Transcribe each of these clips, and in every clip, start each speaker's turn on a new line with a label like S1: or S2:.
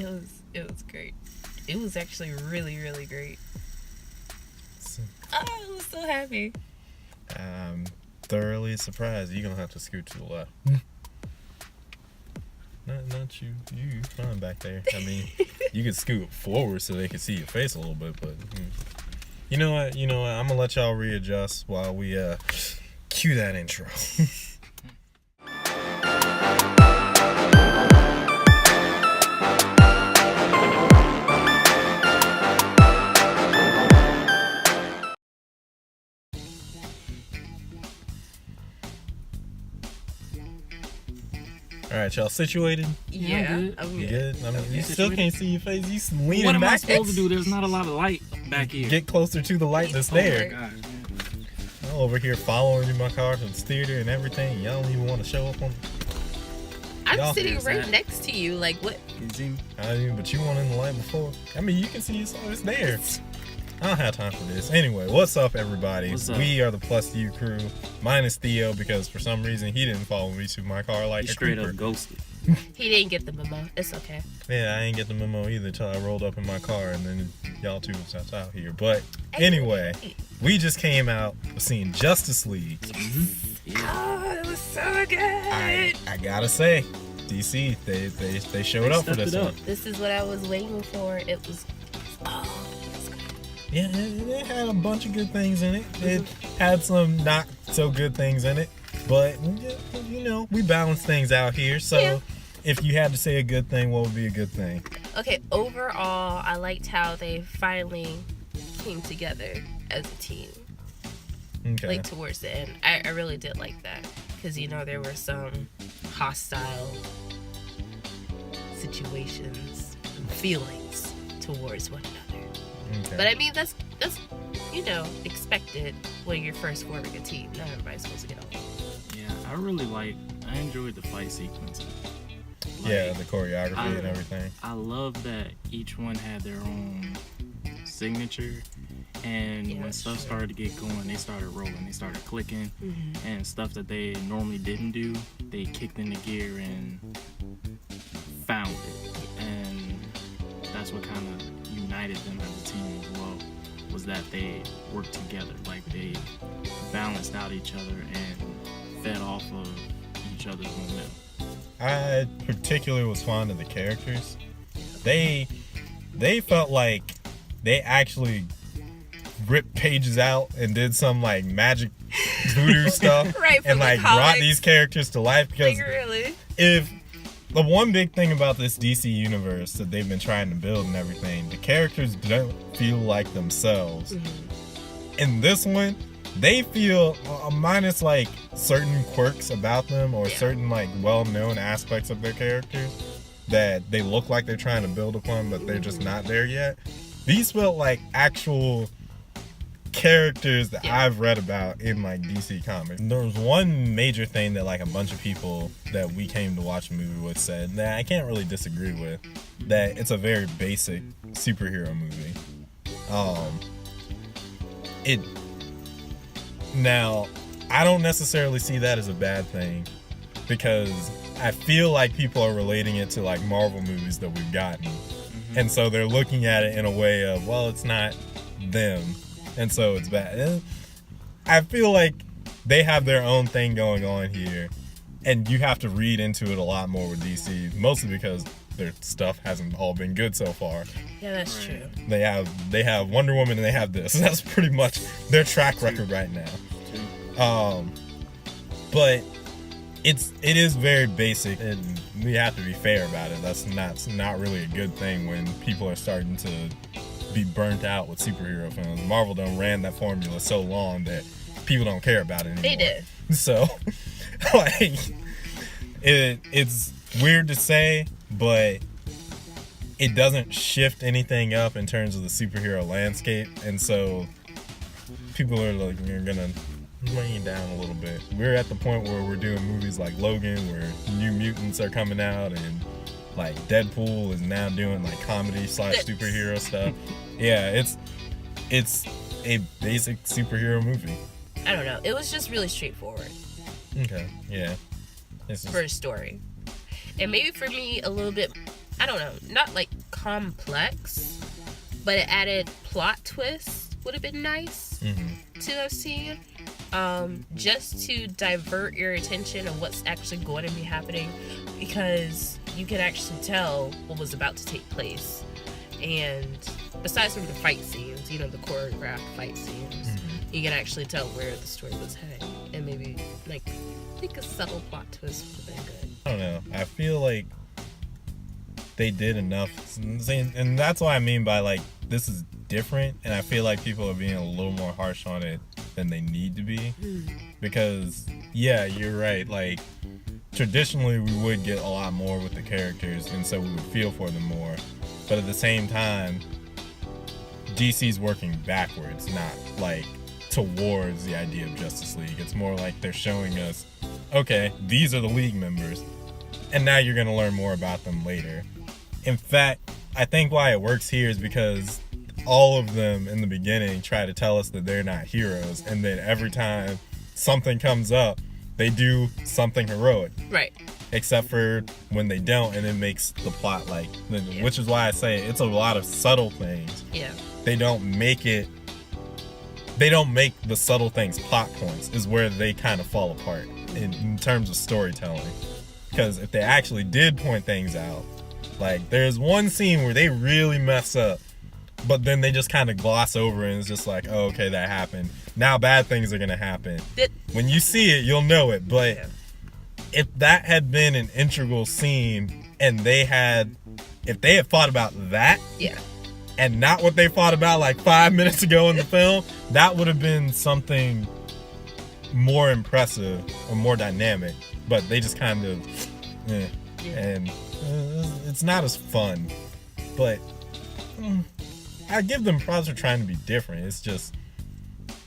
S1: was great. It was actually really, really great. I was so happy.
S2: I'm thoroughly surprised. You're gonna have to scoot to the left. Not you. You fine back there. I mean, you could scoot forward so they can see your face a little bit, but you know what? I'm gonna let y'all readjust while we cue that intro. All right, y'all situated?
S1: Yeah.
S2: You good? I mean, you still can't see your face. You leaning
S3: What am
S2: back.
S3: I supposed to do? There's not a lot of light back here.
S2: Get closer to the light that's
S3: Oh my
S2: there.
S3: God.
S2: I'm over here following you in my car from the theater and everything. Y'all don't even want to show up on.
S1: I'm
S2: Y'all
S1: sitting
S3: here's
S1: right
S3: that.
S1: next to you. Like, what?
S3: You see me?
S2: But you weren't in the light before. I mean, you can see it, so it's there. I don't have time for this. Anyway, what's up, everybody?
S3: What's up?
S2: We are the PlusU Crew. Mine is Theo because for some reason he didn't follow me to my car like
S3: You
S2: a
S3: straight
S2: creeper.
S3: up ghosted.
S1: He didn't get the memo. It's okay.
S2: Yeah, I ain't get the memo either till I rolled up in my car and then y'all two was out here. But anyway, we just came out of seeing Justice League.
S3: Yeah.
S1: Oh, it was so good.
S2: I gotta say, DC, they showed up for
S3: stepped
S2: this
S3: it
S2: one.
S3: up.
S1: This is what I was waiting for. It was good.
S2: Yeah, it had a bunch of good things in it. It had some not so good things in it. But, we balance things out here. So,
S1: Yeah.
S2: if you had to say a good thing, what would be a good thing?
S1: Okay, overall, I liked how they finally came together as a team.
S2: Okay.
S1: Like, towards the end. I really did like that. Because, there were some hostile situations and feelings towards one another.
S2: Okay.
S1: But I mean, that's expected when you're first forming a team. Not everybody's supposed to get along.
S3: Yeah, I enjoyed the fight sequences.
S2: Yeah, the choreography and everything.
S3: I love that each one had their own signature. And
S1: Yeah,
S3: when
S1: that's
S3: stuff
S1: true.
S3: started to get going, they started rolling, they started clicking.
S1: Mm-hmm.
S3: And stuff that they normally didn't do, they kicked into gear and found it. And that's what kind of united them as a team as well, was that they worked together. Like, they balanced out each other and fed off of each other's momentum.
S2: I particularly was fond of the characters. They felt like they actually ripped pages out and did some like magic voodoo stuff
S1: Right, from
S2: and
S1: the
S2: like brought
S1: comics.
S2: these characters to life because
S1: Like, really?
S2: if the one big thing about this DC universe that they've been trying to build and everything, the characters don't feel like themselves.
S1: Mm-hmm.
S2: In this one, they feel minus like certain quirks about them or certain like well-known aspects of their characters that they look like they're trying to build upon, but they're just not there yet. These felt like actual characters that I've read about in like DC Comics. There was one major thing that like a bunch of people that we came to watch the movie with said that I can't really disagree with, that it's a very basic superhero movie. Now, I don't necessarily see that as a bad thing because I feel like people are relating it to like Marvel movies that we've gotten. And so they're looking at it in a way of, well, it's not them, and so it's bad. I feel like they have their own thing going on here, and you have to read into it a lot more with DC, mostly because their stuff hasn't all been good so far.
S1: Yeah, that's true.
S2: They have Wonder Woman and they have this. That's pretty much their track record right now. But it is very basic, and we have to be fair about it. That's not really a good thing when people are starting to be burnt out with superhero films. Marvel done ran that formula so long that people don't care about it anymore.
S1: They did.
S2: So, like, it's weird to say, but it doesn't shift anything up in terms of the superhero landscape, and so people are like, you're gonna bring it down a little bit. We're at the point where we're doing movies like Logan, where New Mutants are coming out, and like Deadpool is now doing like comedy / superhero stuff. Yeah, it's a basic superhero movie.
S1: I don't know. It was just really straightforward
S2: Okay, yeah.
S1: for a story. And maybe for me, a little bit I don't know, not like complex, but it added plot twists would have been nice to have seen. Just to divert your attention of what's actually going to be happening, because you can actually tell what was about to take place. And besides from the fight scenes, you know, the choreographed fight scenes, you can actually tell where the story was heading, and maybe like I think a subtle plot twist would have been good.
S2: I don't know. I feel like they did enough, and that's what I mean by like this is different, and I feel like people are being a little more harsh on it than they need to be, because yeah, you're right, like traditionally we would get a lot more with the characters, and so we would feel for them more, but at the same time DC's working backwards, not like towards the idea of Justice League. It's more like they're showing us, okay, these are the League members, and now you're going to learn more about them later. In fact, I think why it works here is because all of them in the beginning try to tell us that they're not heroes, and then every time something comes up, they do something heroic.
S1: Right.
S2: Except for when they don't, and it makes the plot like, which is why I say it's a lot of subtle things.
S1: Yeah.
S2: They don't make the subtle things plot points, is where they kind of fall apart in terms of storytelling. Because if they actually did point things out, like there's one scene where they really mess up, but then they just kind of gloss over it, and it's just like, oh, okay, that happened. Now bad things are going to happen. When you see it, you'll know it. But if that had been an integral scene, and if they had thought about that, and not what they thought about like 5 minutes ago in the film, that would have been something more impressive or more dynamic. But they just kind of, and it's not as fun. But I give them props for trying to be different.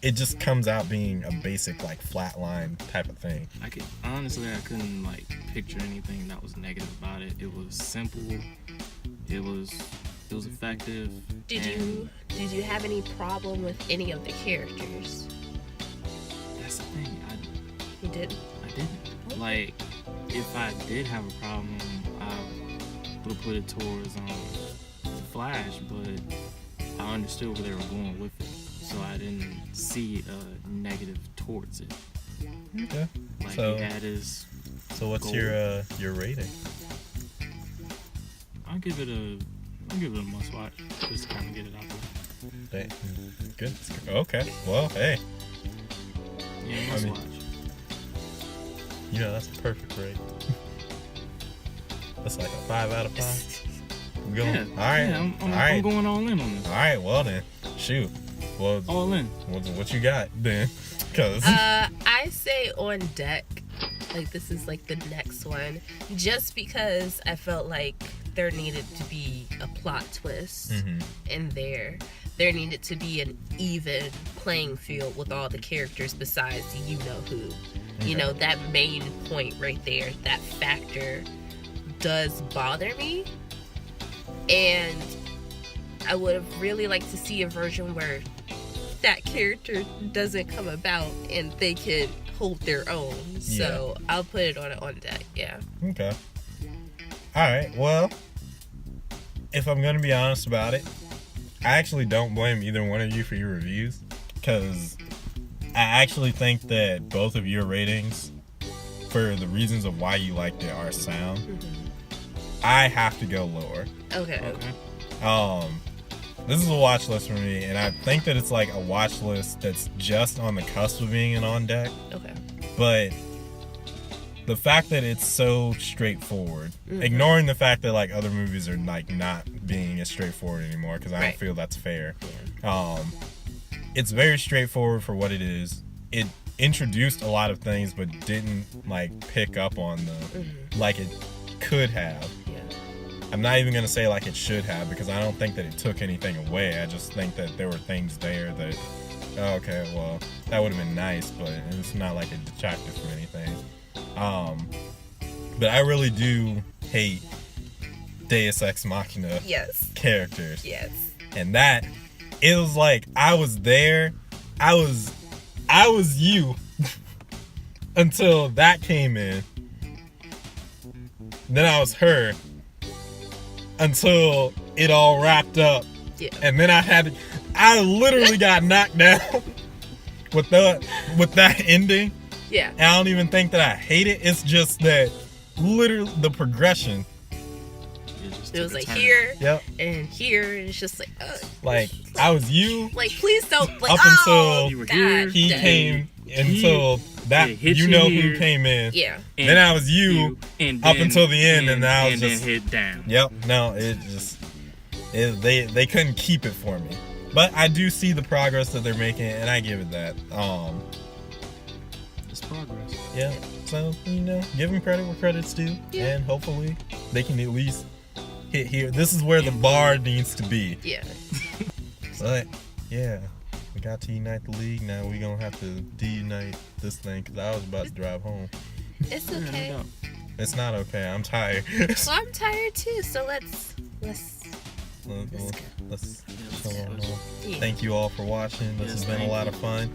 S2: It just comes out being a basic like flatline type of thing.
S3: I couldn't like picture anything that was negative about it. It was simple. It was effective.
S1: Did you have any problem with any of the characters?
S3: That's the thing.
S1: You didn't?
S3: I didn't. Like, if I did have a problem, I would have put it towards the Flash, but I understood where they were going with it, so I didn't see a negative towards it.
S2: Okay.
S3: Like, he had his
S2: So what's
S3: goal.
S2: your rating?
S3: I'll give it a must watch, just to kind of get it out there.
S2: Hey, good. Okay. Well, hey.
S3: Yeah, must watch.
S2: You know, that's a perfect rate. That's like a 5 out of 5. We going?
S3: Yeah,
S2: all right.
S3: Yeah,
S2: all right.
S3: I'm going all in on this.
S2: All right. Well then, shoot. Well,
S3: all in.
S2: What you got then? Cause
S1: I say on deck. Like this is like the next one, just because I felt like there needed to be a plot twist in there. There needed to be an even playing field with all the characters besides you know who. You know, that main point right there, that factor does bother me. And I would have really liked to see a version where that character doesn't come about and they can hold their own. So I'll put it on deck, yeah.
S2: Okay. Alright, well, if I'm gonna be honest about it, I actually don't blame either one of you for your reviews, because I actually think that both of your ratings, for the reasons of why you liked it, are sound. I have to go lower.
S1: Okay.
S2: This is a watch list for me, and I think that it's like a watch list that's just on the cusp of being an on deck.
S1: Okay.
S2: But the fact that it's so straightforward, ignoring the fact that like other movies are like not being as straightforward anymore, because I don't feel that's fair. It's very straightforward for what it is. It introduced a lot of things, but didn't like pick up on them like it could have. I'm not even gonna say like it should have, because I don't think that it took anything away. I just think that there were things there that, okay, well, that would have been nice, but it's not like it detracted from anything. But I really do hate Deus Ex Machina characters.
S1: Yes.
S2: And that, it was like I was there, I was you until that came in. Then I was her. until it all wrapped up.
S1: Yeah.
S2: And then I literally got knocked down with that ending.
S1: Yeah.
S2: And I don't even think that I hate it. It's just that literally the progression.
S1: It was like here,
S2: yep,
S1: and here, and it's just like,
S2: I was you.
S1: Like, please don't, like,
S2: up until
S3: you were here,
S2: he came, until that,
S3: hit
S2: you know
S3: here,
S2: who came in.
S1: Yeah.
S2: Then I was you
S3: and
S2: up
S3: then,
S2: until the end, and I was
S3: and
S2: just
S3: then hit down.
S2: Yep. No, they couldn't keep it for me. But I do see the progress that they're making, and I give it that.
S3: It's progress.
S2: Yeah. So, give them credit where credit's due,
S1: Yeah.
S2: and hopefully they can at least hit here. This is where the bar needs to be.
S1: Yeah.
S2: But yeah, we got to unite the league. Now we gonna have to de-unite this thing because I was about to drive home.
S1: It's okay.
S2: It's not okay. I'm tired.
S1: Well, I'm tired too. So let's
S2: come on home.
S1: Yeah.
S2: Thank you all for watching. This
S3: Yes,
S2: has been a
S3: thank
S2: lot
S3: you.
S2: of fun.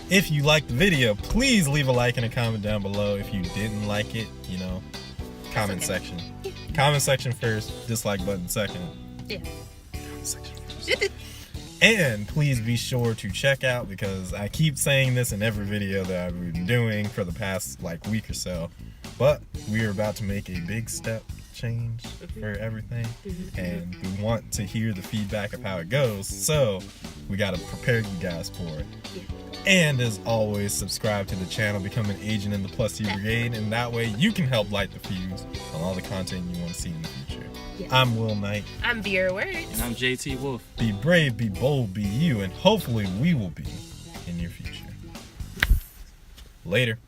S2: If you liked the video, please leave a like and a comment down below. If you didn't like it, comment
S1: okay.
S2: section. Comment section first, dislike button second.
S1: Yeah.
S2: Comment section first. And please be sure to check out, because I keep saying this in every video that I've been doing for the past week or so, but we are about to make a big step change for everything, and we want to hear the feedback of how it goes, so we got to prepare you guys for it.
S1: Yeah.
S2: And as always, subscribe to the channel, become an agent in the PlusU Brigade, and that way you can help light the fuse on all the content you want to see in the future.
S1: Yeah.
S2: I'm Will Knight.
S1: I'm Vera Words.
S3: And I'm JT Wolf.
S2: Be brave, be bold, be you, and hopefully we will be in your future. Later.